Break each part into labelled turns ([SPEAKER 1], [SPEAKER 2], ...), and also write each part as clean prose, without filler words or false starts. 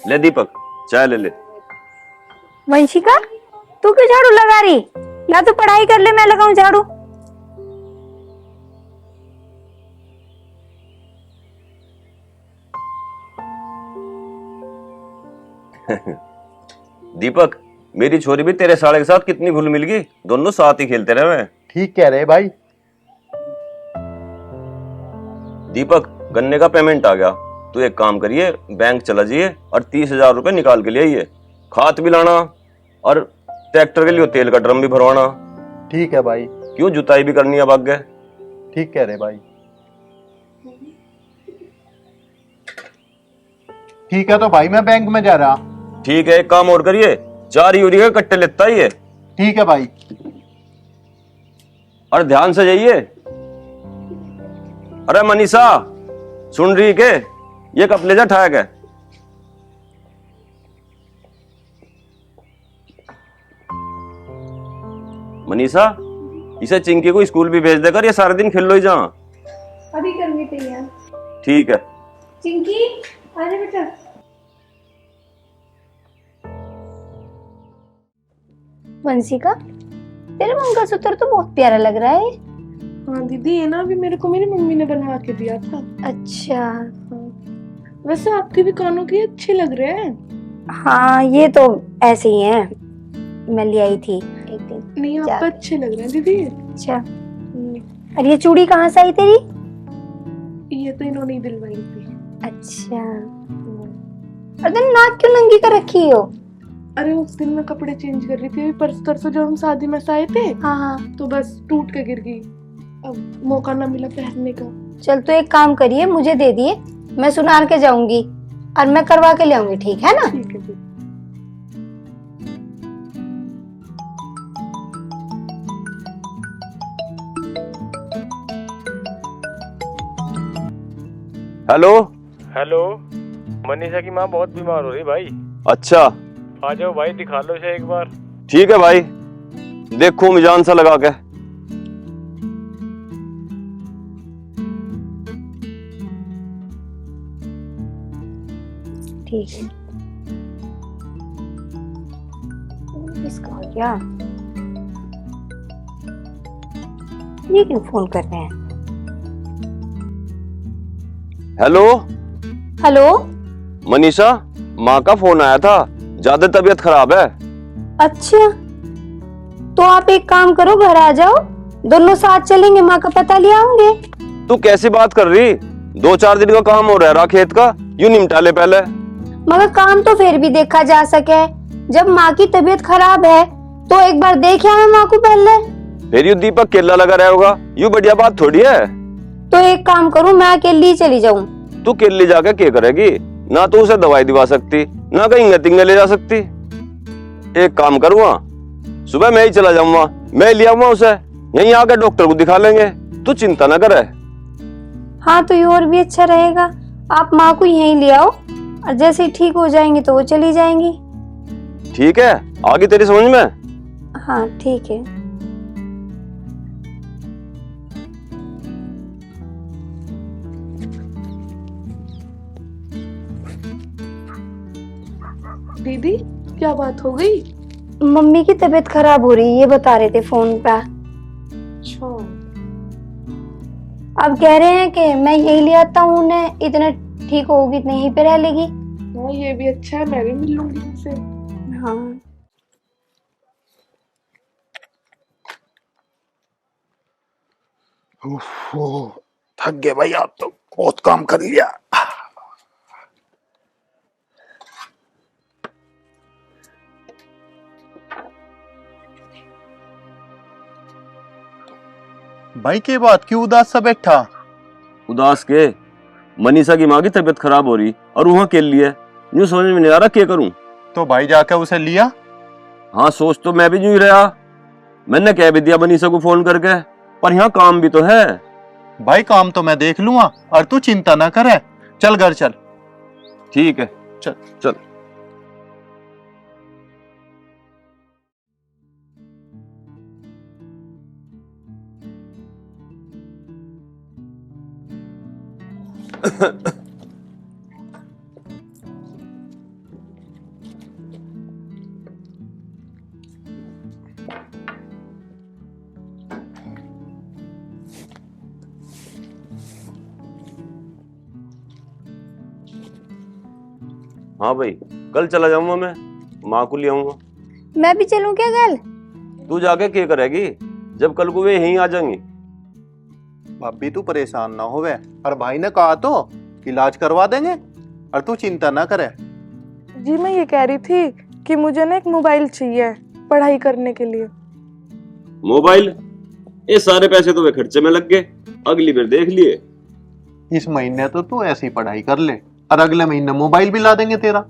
[SPEAKER 1] ले दीपक, चाय ले ले।
[SPEAKER 2] वंशिका, तू क्यों झाड़ू लगा रही? या तो पढ़ाई कर ले, मैं लगाऊं झाड़ू।
[SPEAKER 1] दीपक, मेरी छोरी भी तेरे साले के साथ कितनी घुल मिल गई, दोनों साथ ही खेलते रहे।
[SPEAKER 3] ठीक कह रहे भाई।
[SPEAKER 1] दीपक, गन्ने का पेमेंट आ गया। तू एक काम करिए, बैंक चला जाइए और 30,000 रुपए निकाल के ले आइए। खाद भी लाना और ट्रैक्टर के लिए तेल का ड्रम भी भरवाना।
[SPEAKER 3] ठीक है भाई।
[SPEAKER 1] क्यों, जुताई भी करनी है भाग्य।
[SPEAKER 3] ठीक कह रहे भाई। ठीक है तो भाई मैं बैंक में जा रहा।
[SPEAKER 1] ठीक है, एक काम और करिए, 4 यूरिया के कट्टे लेता ही है।
[SPEAKER 3] ठीक है भाई।
[SPEAKER 1] और ध्यान से जाइए। अरे मनीषा, सुन रही के? ये कप ले जा ठहक है। मनीषा, इसे चिंकी को स्कूल भी भेज देकर, ये सारे दिन खेल लो ही जा।
[SPEAKER 2] अभी करनी तैयार।
[SPEAKER 1] ठीक है।
[SPEAKER 2] चिंकी, आजा बेटा। वंशिका, तेरे मंगलसूत्र तो बहुत प्यारा लग रहा है।
[SPEAKER 4] हाँ दीदी, ये ना अभी मेरे को मेरी मम्मी ने बनवा के दिया था।
[SPEAKER 2] अच्छा।
[SPEAKER 4] वैसे आपके भी कानों के अच्छे लग रहे हैं।
[SPEAKER 2] हाँ, ये तो ऐसे ही है, मैं ले आई थी एक दिन।
[SPEAKER 4] नहीं, आप अच्छे लग रहे हैं दीदी।
[SPEAKER 2] अच्छा। और ये चूड़ी कहाँ से आई तेरी?
[SPEAKER 4] ये तो इन्होंने ही दिलवाई थी।
[SPEAKER 2] अच्छा। और तुम नाक क्यों नंगी कर रखी हो?
[SPEAKER 4] अरे उस दिन मैं कपड़े चेंज कर रही थी, अभी परसों जब हम शादी में से आए थे।
[SPEAKER 2] हाँ।
[SPEAKER 4] तो बस टूट के गिर गई, अब मौका ना मिला पहनने का।
[SPEAKER 2] चल, तो एक काम करिए, मुझे दे दिए, मैं सुनार के जाऊंगी और मैं करवा के ले आऊंगी, ठीक है ना?
[SPEAKER 4] ठीक है दीदी।
[SPEAKER 1] हेलो।
[SPEAKER 5] हेलो, मनीषा की माँ बहुत बीमार हो रही भाई।
[SPEAKER 1] अच्छा,
[SPEAKER 5] आ जाओ भाई, दिखा लो इसे एक बार।
[SPEAKER 1] ठीक है भाई, देखो मिजान सा लगा के।
[SPEAKER 2] ठीक है। इसका हो गया। ये क्यों फोन कर रहे हैं?
[SPEAKER 1] हेलो।
[SPEAKER 2] हेलो।
[SPEAKER 1] मनीषा, माँ का फोन आया था, ज्यादा तबीयत खराब है।
[SPEAKER 2] अच्छा, तो आप एक काम करो, घर आ जाओ, दोनों साथ चलेंगे, माँ का पता ले आऊंगे।
[SPEAKER 1] तू कैसी बात कर रही? 2-4 दिन का काम हो रहा खेत का, यूं निपटा ले पहले।
[SPEAKER 2] मगर काम तो फिर भी देखा जा सके। जब माँ की तबीयत खराब है तो एक बार देख आवे माँ को पहले।
[SPEAKER 1] फिर यू दीपक केला लगा रहा होगा, यू बढ़िया बात थोड़ी है।
[SPEAKER 2] तो एक काम करूं, मैं अकेली ही चली जाऊं।
[SPEAKER 1] तू केली जाके क्या करेगी? ना तो उसे दवाई दिवा सकती, ना कहीं गतिंगे ले जा सकती। एक काम करूँगा, सुबह मैं ही चला जाऊंगा, मैं ले आऊंगा उसे, यहीं आकर डॉक्टर को दिखा लेंगे। तू चिंता न करे।
[SPEAKER 2] हाँ, तो ये और भी अच्छा रहेगा। आप माँ को यहीं ले आओ और जैसे ही ठीक हो जाएंगी तो वो चली जाएंगी।
[SPEAKER 1] ठीक है, आगे तेरी समझ में।
[SPEAKER 2] हाँ ठीक है।
[SPEAKER 4] दीदी, क्या बात हो गई?
[SPEAKER 2] मम्मी की तबीयत खराब हो रही है, ये बता रहे थे फोन पे।
[SPEAKER 4] अच्छा।
[SPEAKER 2] अब कह रहे हैं कि मैं यही ले आता हूँ उन्हें, इतना ठीक होगी तो यहीं पे रह लेगी।
[SPEAKER 4] हाँ, ये भी अच्छा है, मैं भी मिल लूंगी उनसे।
[SPEAKER 2] हाँ।
[SPEAKER 3] थक गए भाई, आप तो बहुत काम कर लिया। भाई के बात क्यों उदास सा बैठा?
[SPEAKER 1] उदास के? मनीषा की माँ की तबीयत खराब हो रही और वहाँ के लिए यूं समझ में नहीं आ रहा क्या करूं।
[SPEAKER 3] तो भाई जाकर उसे लिया?
[SPEAKER 1] हाँ, सोच तो मैं भी यूं ही रहा। मैंने कह भी दिया मनीषा को फोन करके, पर यहाँ काम भी तो है।
[SPEAKER 3] भाई काम तो मैं देख लूंगा, और तू चिंता ना करे, चल घर चल।
[SPEAKER 1] ठीक है,
[SPEAKER 3] चल
[SPEAKER 1] चल। हाँ भाई, कल चला जाऊंगा मैं, माँ को ले आऊंगा।
[SPEAKER 2] मैं भी चलूं क्या कल?
[SPEAKER 1] तू जाके क्या करेगी जब कल को वे यहीं आ जाएंगी?
[SPEAKER 3] भाभी तू परेशान ना होवे, और भाई ने कहा तो इलाज करवा देंगे, और तू चिंता ना करे।
[SPEAKER 4] जी मैं ये कह रही थी कि मुझे ना एक मोबाइल चाहिए पढ़ाई करने के लिए।
[SPEAKER 1] मोबाइल? ये सारे पैसे तो वे खर्चे में लग गए, अगली बार देख लिए।
[SPEAKER 3] इस महीने तो तू ऐसी पढ़ाई कर ले, और अगले महीने मोबाइल भी ला देंगे तेरा।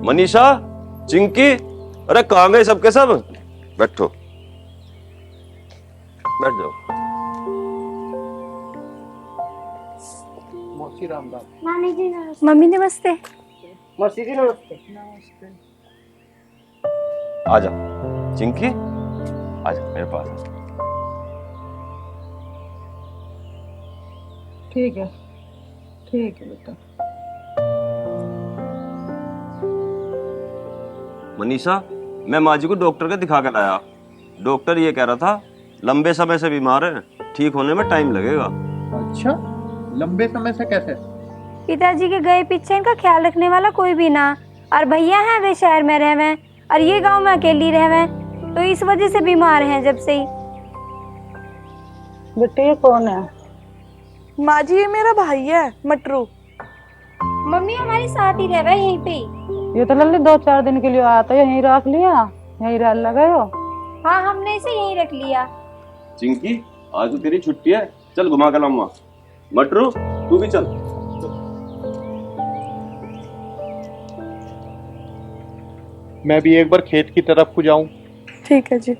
[SPEAKER 1] मनीषा, चिंकी, अरे कहाँ गए सबके सब? बैठो, बैठ जाओ।
[SPEAKER 2] मम्मी नमस्ते।
[SPEAKER 1] आजा चिंकी, आजा मेरे पास आ।
[SPEAKER 6] ठीक है बेटा।
[SPEAKER 1] मनीषा, मैं माँ जी को डॉक्टर के दिखा कर लाया। डॉक्टर ये कह रहा था लंबे समय से बीमार है, ठीक होने में टाइम लगेगा।
[SPEAKER 3] अच्छा, लंबे समय से कैसे?
[SPEAKER 2] पिताजी के गए पीछे इनका ख्याल रखने वाला कोई भी ना, और भैया हैं वे शहर में रहे और ये गांव में अकेली रहे, तो इस वजह से बीमार हैं जब से ही।
[SPEAKER 6] बेटे ये कौन है?
[SPEAKER 4] माँ जी ये मेरा भाई है मटरू।
[SPEAKER 2] मम्मी हमारे साथ ही रहे यहीं पे ही।
[SPEAKER 6] ये तो लल्ली 2-4 दिन के लिए आया था, यहीं रख लिया, यहीं रह लगे हो।
[SPEAKER 2] हाँ हमने इसे यहीं रख लिया।
[SPEAKER 1] चिंकी, आज तो तेरी छुट्टी है, चल घुमा कर लाऊंगा। मटरू तू भी चल।
[SPEAKER 3] मैं भी एक बार खेत की तरफ को जाऊं।
[SPEAKER 4] ठीक है जी।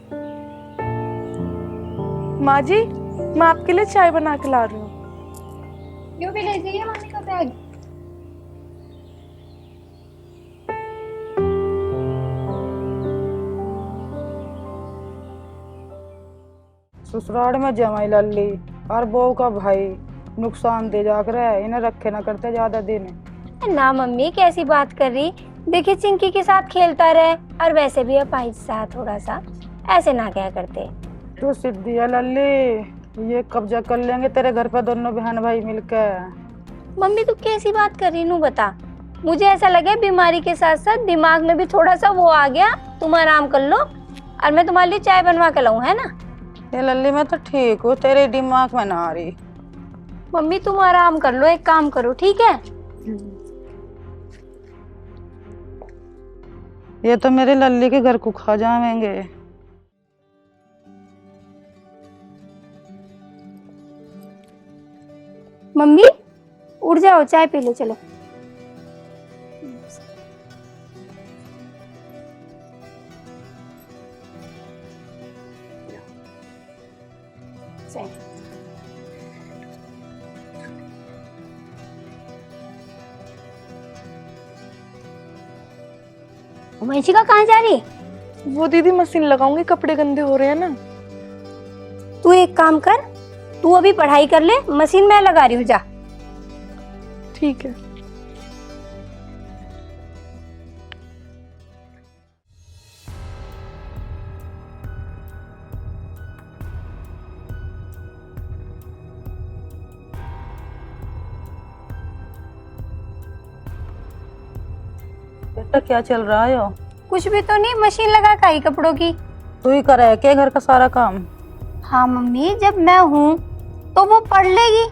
[SPEAKER 4] माँ जी मैं आपके लिए चाय बना के ला रही हूँ।
[SPEAKER 2] क्यों भी ले जाइए मम्मी का बैग।
[SPEAKER 6] ससुराल में जमाई लल्ली और बहू का भाई नुकसान दे जाकर है, इन्हें रखे ना करते ज्यादा दिन।
[SPEAKER 2] ना मम्मी कैसी बात कर रही, देखिए चिंकी के साथ खेलता रहे, और वैसे भी अपाई के साथ थोड़ा सा ऐसे ना क्या करते।
[SPEAKER 6] तो सिद्धि है लल्ली, ये कब्जा कर लेंगे तेरे घर पे दोनों बहन भाई मिलकर।
[SPEAKER 2] मम्मी तू कैसी बात कर रही, नू बता। मुझे ऐसा लगे बीमारी के साथ साथ दिमाग में भी थोड़ा सा वो आ गया, तुम आराम कर लो और मैं तुम्हारे लिए चाय बनवा के लाऊं, है ना?
[SPEAKER 6] ये लल्ली मैं तो ठीक हूँ, तेरे दिमाग में ना आ रही।
[SPEAKER 2] मम्मी तुम आराम कर लो, एक काम करो ठीक है।
[SPEAKER 6] ये तो मेरे लल्ली के घर को खा जाएंगे।
[SPEAKER 2] मम्मी उठ जाओ, चाय पी लो चलो। वंशिका कहाँ जा रही?
[SPEAKER 4] वो दीदी मशीन लगाऊंगी, कपड़े गंदे हो रहे हैं ना।
[SPEAKER 2] तू एक काम कर, तू अभी पढ़ाई कर ले, मशीन मैं लगा रही हूँ, जा।
[SPEAKER 4] ठीक है।
[SPEAKER 6] बेटा क्या चल रहा है?
[SPEAKER 2] कुछ भी तो नहीं, मशीन लगा का ही कपड़ों की।
[SPEAKER 6] तू ही करे क्या घर का सारा काम?
[SPEAKER 2] हाँ मम्मी, जब मैं हूँ तो वो पढ़ लेगी,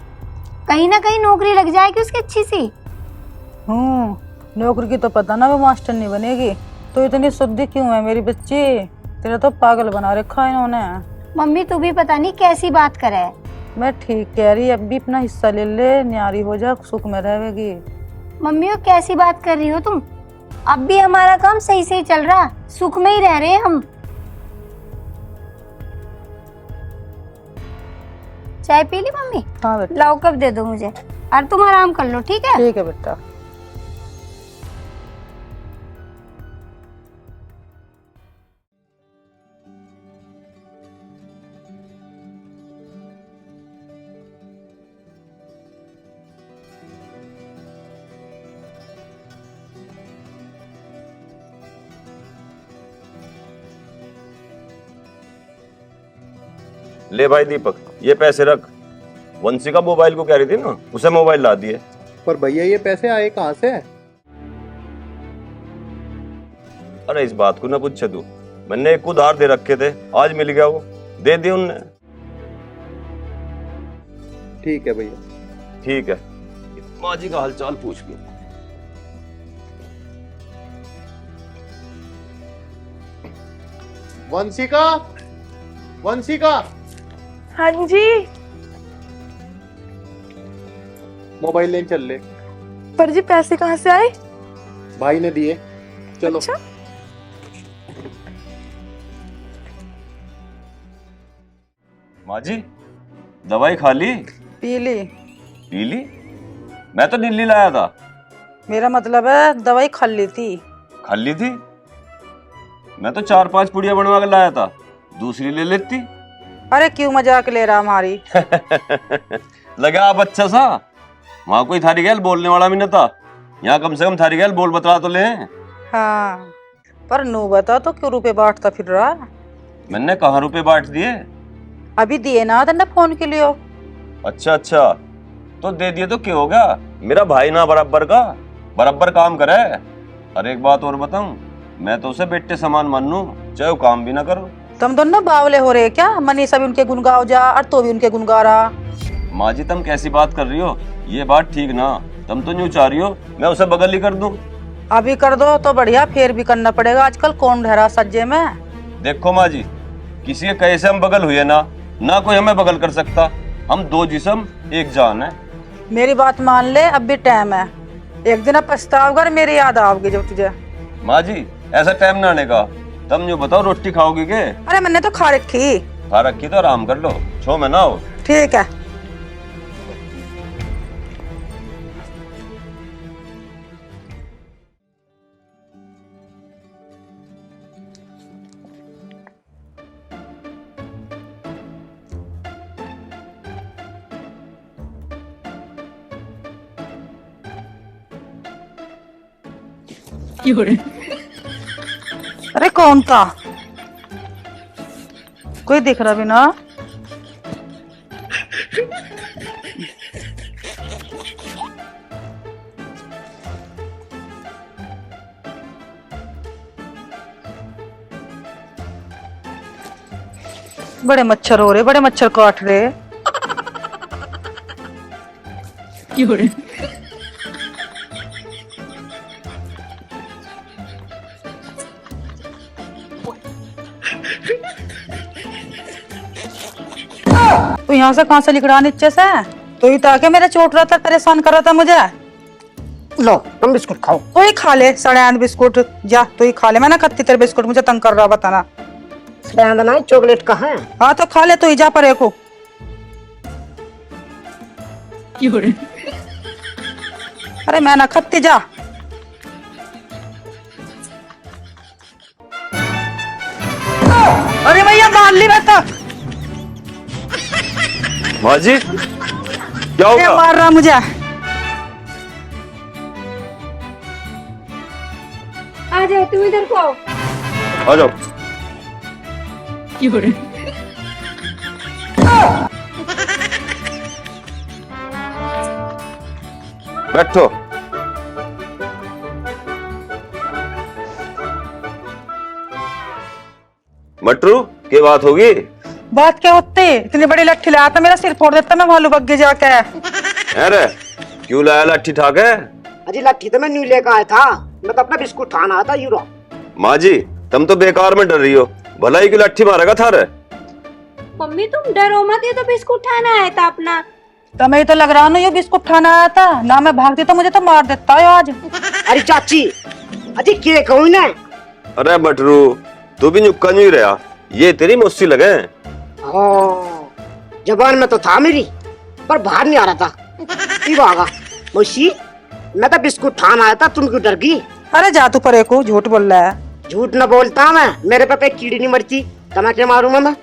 [SPEAKER 2] कहीं ना कहीं नौकरी लग जाएगी उसकी अच्छी सी।
[SPEAKER 6] नौकरी की तो पता ना वो मास्टर नहीं बनेगी। तो इतनी शुद्धि क्यों है मेरी बच्ची? तेरा तो पागल बना रखा है इन्होंने।
[SPEAKER 2] मम्मी तू भी पता नहीं कैसी बात करे।
[SPEAKER 6] मैं ठीक कह रही, अब भी अपना हिस्सा ले ले, न्यारी हो जा, सुख में रहेगी।
[SPEAKER 2] मम्मी वो कैसी बात कर रही हो तुम? अब भी हमारा काम सही से ही चल रहा, सुख में ही रह रहे हैं हम। चाय पी ली मम्मी?
[SPEAKER 6] हाँ बेटा।
[SPEAKER 2] लाओ कप दे दो मुझे, और तुम आराम कर लो ठीक है?
[SPEAKER 6] ठीक है बेटा।
[SPEAKER 1] ले भाई दीपक, ये पैसे रख। वंशी का मोबाइल को कह रही थी ना, उसे मोबाइल ला दिए।
[SPEAKER 3] पर भैया ये पैसे आए कहाँ से?
[SPEAKER 1] अरे इस बात को ना पूछे तू, मैंने एक उधार दे रखे थे, आज मिल गया, वो दे दिए उनने।
[SPEAKER 3] ठीक है भैया।
[SPEAKER 1] ठीक है, माँ जी का हालचाल पूछ लो।
[SPEAKER 3] वंशिका, वंशिका,
[SPEAKER 4] हाँ जी।
[SPEAKER 3] मोबाइल लेन चल ले।
[SPEAKER 4] पर जी पैसे कहाँ से आए?
[SPEAKER 3] भाई ने दिए, चलो।
[SPEAKER 4] अच्छा।
[SPEAKER 1] माँ जी दवाई खा ली?
[SPEAKER 6] पी ली।
[SPEAKER 1] पी ली? मैं तो दिल्ली लाया था।
[SPEAKER 6] मेरा मतलब है दवाई खा ली थी।
[SPEAKER 1] खा ली थी? मैं तो 4-5 पुड़िया बनवा के लाया था, दूसरी ले लेती।
[SPEAKER 6] अरे क्यों मजाक ले रहा हमारी?
[SPEAKER 1] लगा आप अच्छा सा, वहां कोई थारी गैल बोलने वाला भी न था, यहाँ कम से कम थारी गैल बोल बतला तो ले।
[SPEAKER 6] हाँ, पर नू बता तो क्यों रुपए बांटता फिर रहा?
[SPEAKER 1] मैंने कहाँ रुपए बांट दिए?
[SPEAKER 6] अभी दिए ना तेने फोन के लिए।
[SPEAKER 1] अच्छा अच्छा, तो दे दिए तो क्या हो गया? मेरा भाई ना बराबर का, बराबर काम करे। अरे एक बात और बताऊं, मैं तो उसे बेटे समान मानूं, चाहे वो काम भी ना करो।
[SPEAKER 6] तुम दोनों बावले हो रहे क्या? मनीषा भी उनके गुण गाओ जा और तो भी उनके गुण गा रहा।
[SPEAKER 1] माँ जी तुम कैसी बात कर रही हो? ये बात ठीक ना, तुम तो यूं चाह रही हो मैं उसे बगल ही कर दूं।
[SPEAKER 6] अभी कर दो तो बढ़िया, फिर भी करना पड़ेगा। आजकल कौन ठहरा सज्जे में?
[SPEAKER 1] देखो माँ जी, किसी के कहे से हम बगल हुए ना कोई हमें बगल कर सकता। हम दो जिस्म एक जान है।
[SPEAKER 6] मेरी बात मान ले, अब भी टाइम है। एक दिन अब पछताओगे और मेरी याद आओगी जब तुझे।
[SPEAKER 1] माँ जी ऐसा टाइम ना आने का। तुम जो बताओ, रोटी खाओगी के?
[SPEAKER 6] अरे मैंने तो खा रखी।
[SPEAKER 1] खा रखी तो आराम कर लो, छो में ना हो।
[SPEAKER 6] ठीक है। अरे कौन था? कोई दिख रहा भी ना। बड़े मच्छर हो रहे, बड़े मच्छर काट रहे। तो यहाँ से कहाँ से निकला नीचे से? तो ही ताकि मेरे चोट रहा था, परेशान कर रहा था मुझे। लो तुम बिस्कुट खाओ। तो ही खा ले सड़ैंद बिस्कुट, जा तो ही खा ले। मैं ना खत्ती तेरे बिस्कुट, मुझे तंग कर रहा बताना।
[SPEAKER 7] सड़ैंद ना चॉकलेट का है।
[SPEAKER 6] हाँ तो खा ले, तो ही जा पर को। अरे मैं ना खत्ती, जा। अरे भैया मार ली मैं तो।
[SPEAKER 1] माँ जी क्या
[SPEAKER 6] अरे
[SPEAKER 1] होगा?
[SPEAKER 6] मार रहा मुझे।
[SPEAKER 2] आ जाओ, तुम इधर को आओ।
[SPEAKER 1] आ जाओ। बैठो। मटरू क्या बात होगी?
[SPEAKER 6] बात क्या होती? इतनी बड़ी लट्ठी लाया था, मेरा सिर फोड़ देता मैं भालू बग्गे जाके।
[SPEAKER 1] अरे क्यों लाया लाठी ठाके?
[SPEAKER 7] अजी लाठी तो मैं न्यू लेकर आया था, मैं तो अपना बिस्कुट खाना आया था यूरो।
[SPEAKER 1] माँ जी तुम तो बेकार में डर रही हो, भला ही की लाठी मारेगा थारे।
[SPEAKER 2] मम्मी तुम डरो मत, ये तो बिस्कुट खाना आया था अपना।
[SPEAKER 6] तुम्हें तो लग रहा ना ये बिस्कुट खाना आया था ना। मैं भागती तो मुझे तो मार देता है आज।
[SPEAKER 7] अरे चाची, अजी क्या कहूँ ना।
[SPEAKER 1] अरे मटरू तू भी नुक्का नहीं रहा, ये तेरी मौसी लगे।
[SPEAKER 7] जबान में तो था मेरी, पर बाहर नहीं आ रहा था। आगा मौसी, मैं तो बिस्कुट खाना आया था, तुम क्यों डर गई?
[SPEAKER 6] अरे जा तू परे को, झूठ बोल रहा है।
[SPEAKER 7] झूठ न बोलता मैं, मेरे पे पे कीड़ी नहीं मरती, तो क्या मारूंगा मैं?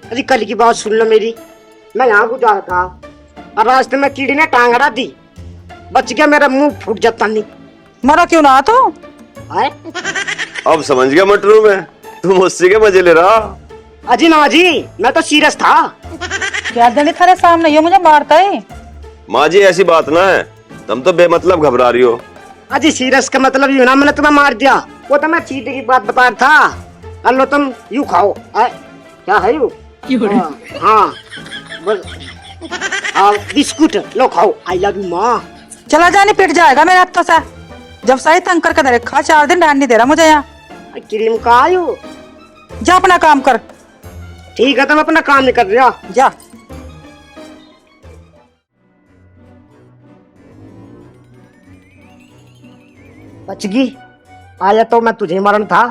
[SPEAKER 7] अरे कल की बात सुन लो मेरी। मैं यहाँ को जा रहा था और रास्ते में कीड़ी ने टांग अड़ा दी, बच गया, मेरा मुंह फूट जाता नहीं।
[SPEAKER 6] मरा क्यों ना तो?
[SPEAKER 7] आए?
[SPEAKER 1] अब समझ गया मटरू में, तू मुझसे के मजे ले रहा?
[SPEAKER 7] अजी ना जी, मैं तो सीरियस था।
[SPEAKER 6] क्या दली थारे सामने ये मुझे मारता है?
[SPEAKER 1] माँ जी ऐसी बात ना है, तुम तो बेमतलब घबरा रही हो।
[SPEAKER 7] अजी सीरियस का मतलब यूं ना मैंने तुम्हें मार दिया, वो तो मैं चीटे की बात बता रहा था। अल्लो तुम यूं खाओ। क्या है यू? हाँ बस, बिस्कुट लो खाओ। आई लव यू माँ।
[SPEAKER 6] चला जाने पिट जाएगा मेरे हफ्तों से। जब सही तंग करके दे रखा 4 दिन रहने नहीं दे रहा मुझे यहाँ।
[SPEAKER 7] क्रीम का आयु।
[SPEAKER 6] जा अपना काम कर।
[SPEAKER 7] ठीक है तो मैं अपना काम नहीं कर रहा।
[SPEAKER 6] जा।
[SPEAKER 7] बच गई। आया तो मैं तुझे मारन था।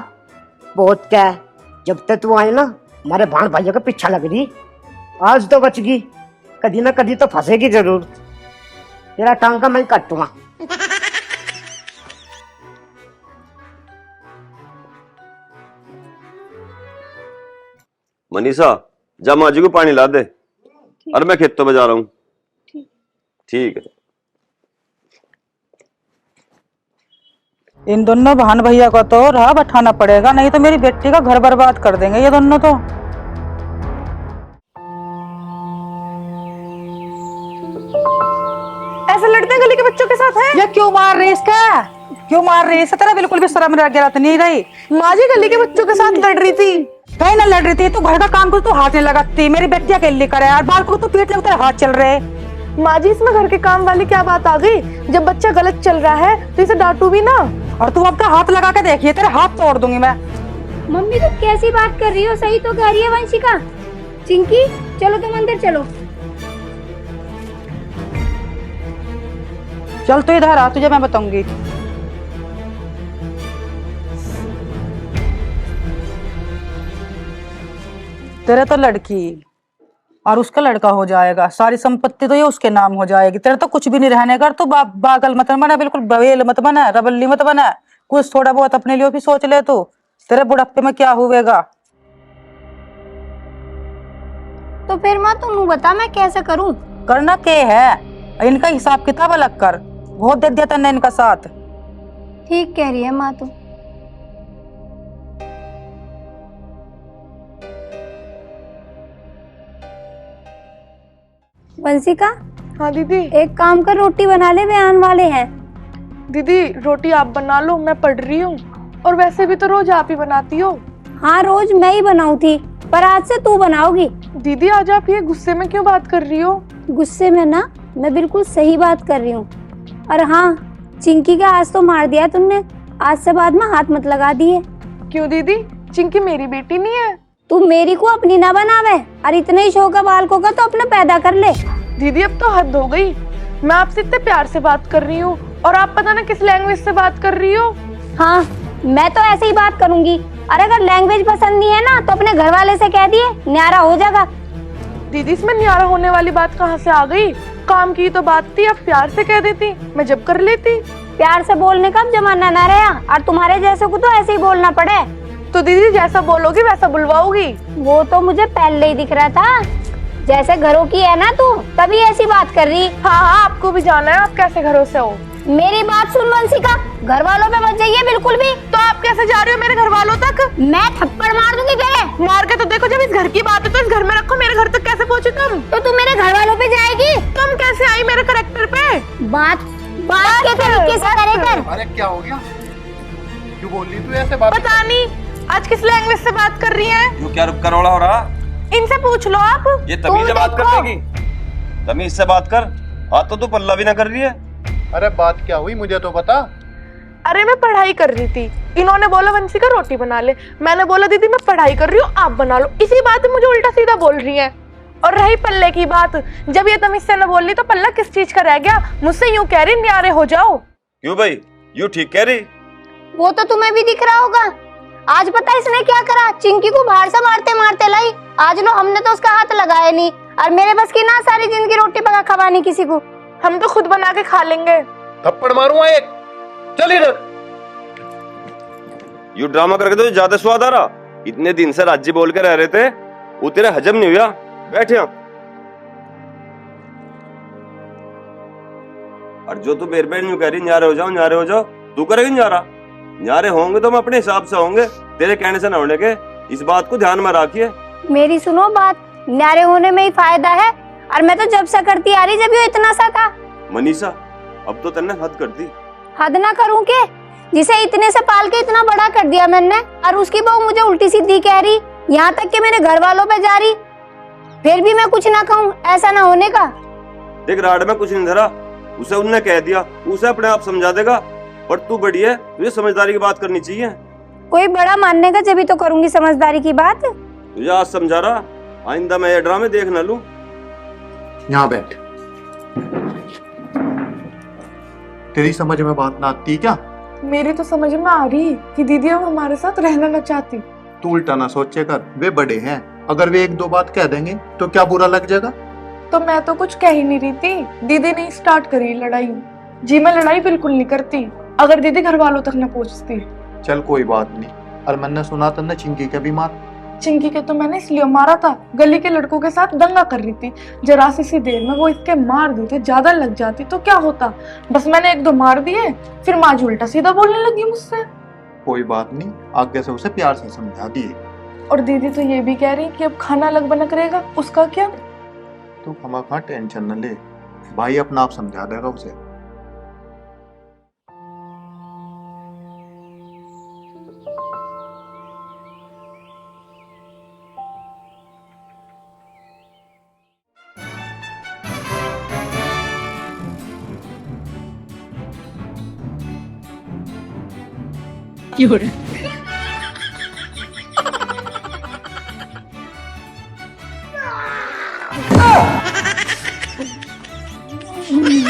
[SPEAKER 7] बहुत क्या है, जब तक तू आई ना हमारे भाण भाइयों का पीछा लग रही। आज तो बच गई, कभी ना कभी तो फंसेगी जरूर। तेरा टांका मैं काटूंगा।
[SPEAKER 1] मनीषा जा माँ जी को पानी ला दे। अरे मैं खेतों में जा रहा हूँ। ठीक है।
[SPEAKER 6] इन दोनों बहन भैया को तो राह बैठाना पड़ेगा, नहीं तो मेरी बेटी का घर बर्बाद कर देंगे ये दोनों तो।
[SPEAKER 4] ऐसे लड़ते हैं गली के बच्चों के साथ है?
[SPEAKER 6] ये क्यों मार रही इसका? क्यों मार रही है? तेरा बिल्कुल भी शर्म गलत नहीं रही।
[SPEAKER 4] माँ जी गली के बच्चों के साथ लड़ रही थी।
[SPEAKER 6] कहीं ना लड़ रही थी, तू घर का काम कर, तू हाथ नहीं लगाती। मेरी बेटिया के लिए करे यार, बाल को तू पीट ले, तेरे हाथ चल रहे।
[SPEAKER 4] माँ जी इसमें घर के काम वाली क्या बात आ गई? जब बच्चा गलत चल रहा है तो इसे डांटू भी ना।
[SPEAKER 6] और तू अपना हाथ लगा के देखिए, तेरे हाथ तोड़ दूंगी मैं।
[SPEAKER 2] मम्मी तुम कैसी बात कर रही हो? सही तो कह रही है वंशिका। चिंकी चलो तुम अंदर चलो।
[SPEAKER 6] चल तू इधर आ, तुझे मैं बताऊंगी। तेरे तो लड़की और उसका लड़का हो जाएगा, सारी संपत्ति तो ये उसके नाम हो जाएगी। तेरे तो कुछ भी नहीं रहने का। तू बागल मत बना, बिल्कुल बवेल मत बना, रबल्ली मत बना। कुछ थोड़ा बहुत अपने लिए भी सोच ले तू। तेरे बुढ़ापे में क्या हुएगा?
[SPEAKER 2] तो फिर माँ तुम बता मैं कैसे करूँ?
[SPEAKER 6] करना के है, इनका हिसाब किताब अलग कर। बहुत दे दिया तन्ने इनका साथ।
[SPEAKER 2] ठीक कह रही है माँ तुम। वंशिका
[SPEAKER 4] हाँ दीदी।
[SPEAKER 2] एक काम कर, रोटी बना ले, वे आने वाले हैं।
[SPEAKER 4] दीदी रोटी आप बना लो, मैं पढ़ रही हूँ। और वैसे भी तो रोज आप ही बनाती हो।
[SPEAKER 2] हाँ रोज मैं ही बनाऊ थी, पर आज से तू बनाओगी।
[SPEAKER 4] दीदी आज आप ये गुस्से में क्यों बात कर रही हो?
[SPEAKER 2] गुस्से में ना, मैं बिल्कुल सही बात कर रही हूँ। और हाँ, चिंकी का आज तो मार दिया तुमने, आज से बाद में हाथ मत लगा दिए।
[SPEAKER 4] क्यों दीदी, चिंकी मेरी बेटी नहीं है?
[SPEAKER 2] तू मेरी को अपनी ना बनावे, और इतने ही शौक है बालकों का तो अपना पैदा कर ले।
[SPEAKER 4] दीदी अब तो हद हो गई। मैं आपसे इतने प्यार से बात कर रही हूँ और आप पता ना किस लैंग्वेज से बात कर रही हो।
[SPEAKER 2] हाँ मैं तो ऐसे ही बात करूंगी, और अगर लैंग्वेज पसंद नहीं है ना तो अपने घर वाले से कह दिए, न्यारा हो जाएगा।
[SPEAKER 4] दीदी इसमें न्यारा होने वाली बात कहाँ से आ गई? काम की तो बात थी, अब प्यार से कह देती, मैं जब कर लेती।
[SPEAKER 2] प्यार से बोलने का अब जमाना ना रहा, और तुम्हारे जैसे को तो ऐसे ही बोलना पड़े।
[SPEAKER 4] तो दीदी जैसा बोलोगी वैसा बुलवाओगी।
[SPEAKER 2] वो तो मुझे पहले ही दिख रहा था, जैसे घरों की है ना तू, तभी ऐसी बात कर रही।
[SPEAKER 4] हाँ हाँ आपको भी जाना है, आप कैसे घरों से हो?
[SPEAKER 2] मेरी बात सुन वंशिका, घर वालों पे मत जाइए बिल्कुल भी।
[SPEAKER 4] तो आप कैसे जा रहे हो मेरे घर वालों तक?
[SPEAKER 2] मैं थप्पड़ मार दूंगी तेरे।
[SPEAKER 4] मार के तो देखो, जब इस घर की बात है तो इस घर में रखो, मेरे घर तक कैसे पहुंचे तुम?
[SPEAKER 2] तो तू मेरे घर वालों पे जाएगी?
[SPEAKER 4] तुम कैसे आई मेरे करेक्टर पे?
[SPEAKER 2] बात के तरीके से करे कर।
[SPEAKER 3] अरे क्या हो गया, क्यों बोल रही तू ऐसे बात?
[SPEAKER 4] पता नहीं आज किस लैंग्वेज से बात कर रही है।
[SPEAKER 1] यो क्या रुक करोड़ा हो रहा?
[SPEAKER 4] इनसे पूछ लो आप।
[SPEAKER 1] ये तमीज से बात कर देगी, तमीज से बात कर। हाथ तो तू पल्ला भी ना कर रही है।
[SPEAKER 3] अरे बात क्या हुई मुझे तो बता।
[SPEAKER 4] अरे मैं पढ़ाई कर रही थी, इन्होंने बोला वंशिका रोटी बना ले, मैंने बोला दीदी मैं पढ़ाई कर रही हूँ आप बना लो। इसी बात में मुझे उल्टा सीधा बोल रही है। और रही पल्ले की बात, जब ये तमीज से न बोल रही तो पल्ला किस चीज का रह गया? मुझसे यूं कह रही न्यारे हो जाओ।
[SPEAKER 1] क्यों भाई, यू ठीक कह रही?
[SPEAKER 2] वो तो तुम्हें भी दिख रहा होगा। आज पता इसने क्या करा, चिंकी को बाहर से मारते मारते लाई। आज नो हमने तो उसका हाथ लगाया नहीं, और मेरे बस की ना सारी जिंदगी रोटी पका खवानी किसी को।
[SPEAKER 4] हम तो खुद बना के खा लेंगे।
[SPEAKER 3] थप्पड़ मारूंगा एक, चल इधर।
[SPEAKER 1] यू ड्रामा करके तो ज्यादा स्वाद आ रहा। इतने दिन से राज्य बोल के रह रहे थे, वो तेरा हजम नहीं हुआ। बैठ यहाँ। और जो तू बेर बेर यूं कह रही न्यारे हो जाओ न्यारे हो जाओ, तू करेगी न्यारा? न्यारे होंगे तो हम अपने हिसाब से होंगे, तेरे कहने से न होने के, इस बात को ध्यान में रखिए।
[SPEAKER 2] मेरी सुनो बात, न्यारे होने में ही फायदा है। और मैं तो जब से करती आ रही, जब ये इतना सा था।
[SPEAKER 1] मनीषा, अब तो तन्ने हद कर दी।
[SPEAKER 2] हद ना करूं के, जिसे इतने से पाल के इतना बड़ा कर दिया मैंने, और उसकी बहू मुझे उल्टी सीधी कह रही, यहाँ तक कि मेरे घर वालों पे जा रही, फिर भी मैं कुछ ना कहूँ। ऐसा ना होने का।
[SPEAKER 1] देख, राड में कुछ नहीं धरा, उसे उनने कह दिया, उसे अपने आप समझा देगा। पर तू बड़ी है, तुझे समझदारी की बात करनी चाहिए।
[SPEAKER 2] कोई बड़ा मानने का, जब तो करूंगी समझदारी की बात।
[SPEAKER 1] तुझे आज समझा रहा, आइंदा मैं ये ड्रामे देख न लूं।
[SPEAKER 3] यहाँ बैठ। तेरी समझ में बात ना आती क्या?
[SPEAKER 4] मेरी तो समझ में आ रही कि दीदी अब हमारे साथ रहना न चाहती।
[SPEAKER 3] तू उल्टा ना सोचे कर, वे बड़े हैं, अगर वे एक दो बात कह देंगे तो क्या बुरा लग जाएगा?
[SPEAKER 4] तो मैं तो कुछ कह ही नहीं रही थी, दीदी ने स्टार्ट करी लड़ाई। जी मैं लड़ाई बिल्कुल नहीं करती, अगर दीदी घर वालों तक न पहुंचती।
[SPEAKER 3] चल कोई बात नहीं। और मैंने सुना तन्ने चिंकी के भी मार।
[SPEAKER 4] चिंकी के तो मैंने इसलिए मारा था, गली के लड़कों के साथ दंगा कर रही थी, जरा सी देर में वो इसके मार देते, ज्यादा लग जाती तो क्या होता। बस मैंने एक दो मार दिए, फिर माँ जी उल्टा सीधा बोलने लगी मुझसे।
[SPEAKER 3] कोई बात नहीं, आगे से उसे प्यार से समझा दिए।
[SPEAKER 4] और दीदी तो ये भी कह रही कि अब खाना अलग बना करेगा, उसका क्या?
[SPEAKER 3] तू खामा टेंशन न ले, भाई अपना आप समझा देगा उसे।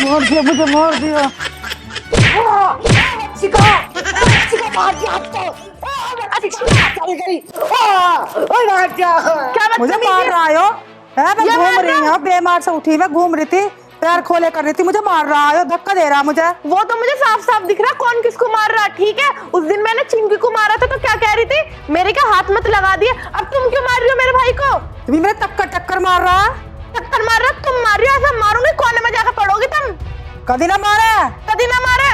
[SPEAKER 6] मार दिया मुझे, मार दिया। मुझे मार रहा है हो? मैं घूम रही हूँ, बेमार से उठी, मैं घूम रही थी, पैर खोले कर रही थी, मुझे मार रहा है, धक्का दे रहा मुझे।
[SPEAKER 4] वो तो मुझे साफ साफ दिख रहा कौन किसको मार रहा। ठीक है, उस दिन मैंने चिंकी को मारा था तो क्या कह रही थी, मेरे क्या हाथ मत लगा दिए, अब तुम क्यों मार रही हो मेरे भाई को?
[SPEAKER 6] तुम्हें मेरे टक्कर मार रहा है।
[SPEAKER 4] टक्कर मार रहा, तुम मार रही हो, ऐसा मारूंगी कोने में जाकर पड़ोगी तुम।
[SPEAKER 6] कभी ना मारे,
[SPEAKER 4] कभी ना मारे।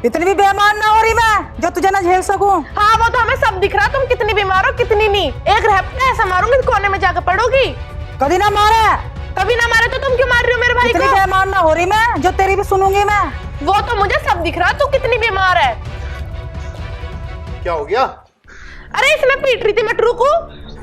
[SPEAKER 6] इतनी भी बेमान ना हो रही मैं जो तुझे ना झेल सकूं।
[SPEAKER 4] हाँ वो तो हमें सब दिख रहा, तुम कितनी बीमार हो कितनी नहीं। एक रहते ऐसा मारूंगी कोने में जाकर पड़ोगी।
[SPEAKER 6] कभी ना मारे।
[SPEAKER 4] कभी ना मारे तो तुम क्यों मार रही हो मेरे भाई
[SPEAKER 6] इतनी
[SPEAKER 4] को?
[SPEAKER 6] बेमान ना हो रही मैं जो तेरी भी सुनूंगी मैं।
[SPEAKER 4] वो तो मुझे सब दिख रहा, तू कितनी बीमार है।
[SPEAKER 3] क्या हो गया?
[SPEAKER 4] अरे इसमें पीट रही थी मटरू को।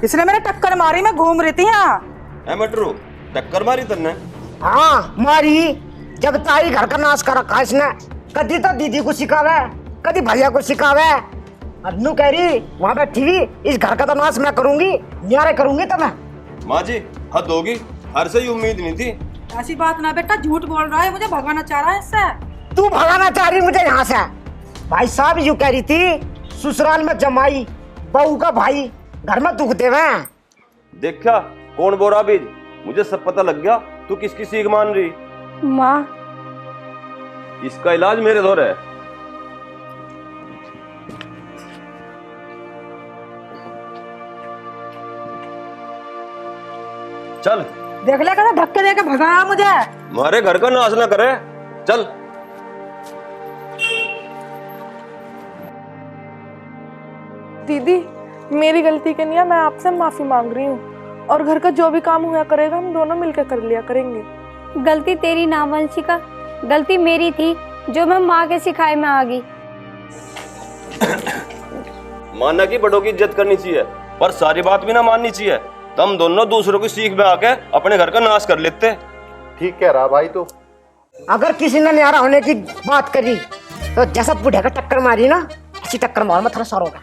[SPEAKER 6] इसने मेरे टक्कर मारी, मैं घूम रही थी। यहाँ
[SPEAKER 1] है मटरू, टक्कर मारी तन्ने?
[SPEAKER 7] हाँ मारी, जब ताई घर का नाश कर रखा इसने। कदी तो दीदी को सिखावे, कदी भैया को सिखावे। अन्नू कह रही वहां बैठी हुई, इस घर का तो नाश मैं करूंगी, न्यारे करूंगी तो मैं।
[SPEAKER 1] माँ जी, हद होगी, हर से ही उम्मीद नहीं थी।
[SPEAKER 6] ऐसी बात ना बेटा, झूठ बोल रहा है, मुझे भगाना चाह रहा है इससे।
[SPEAKER 7] तू भगाना चाह रही मुझे यहाँ से? भाई साहब यूं कह रही थी, ससुराल में जमाई बहू का भाई घर में दुख देवे।
[SPEAKER 1] देखा कौन बोरा बीज, मुझे सब पता लग गया तू किसकी सीख मान रही।
[SPEAKER 2] माँ,
[SPEAKER 1] इसका इलाज मेरे दौर है। चल
[SPEAKER 6] देख ले कैसे धक्के देके भगाया मुझे।
[SPEAKER 1] हमारे घर का नाश ना करे, चल।
[SPEAKER 4] दीदी मेरी गलती के लिए मैं आपसे माफी मांग रही हूँ, और घर का जो भी काम हुआ करेगा हम दोनों मिलकर कर लिया करेंगे।
[SPEAKER 2] गलती तेरी ना वंशिका, गलती मेरी थी जो मैं माँ के सिखाए में आ गई।
[SPEAKER 1] मानना की बड़ों की इज्जत करनी चाहिए, पर सारी बात भी ना माननी चाहिए। तो हम दोनों दूसरों की सीख में आके अपने घर का नाश कर लेते।
[SPEAKER 3] ठीक कह रहा भाई। तो
[SPEAKER 7] अगर किसी ने न्यारा होने की बात करी तो जैसा बूढ़े का टक्कर मारी ना, ऐसी टक्कर मार में थोड़ा सर होगा।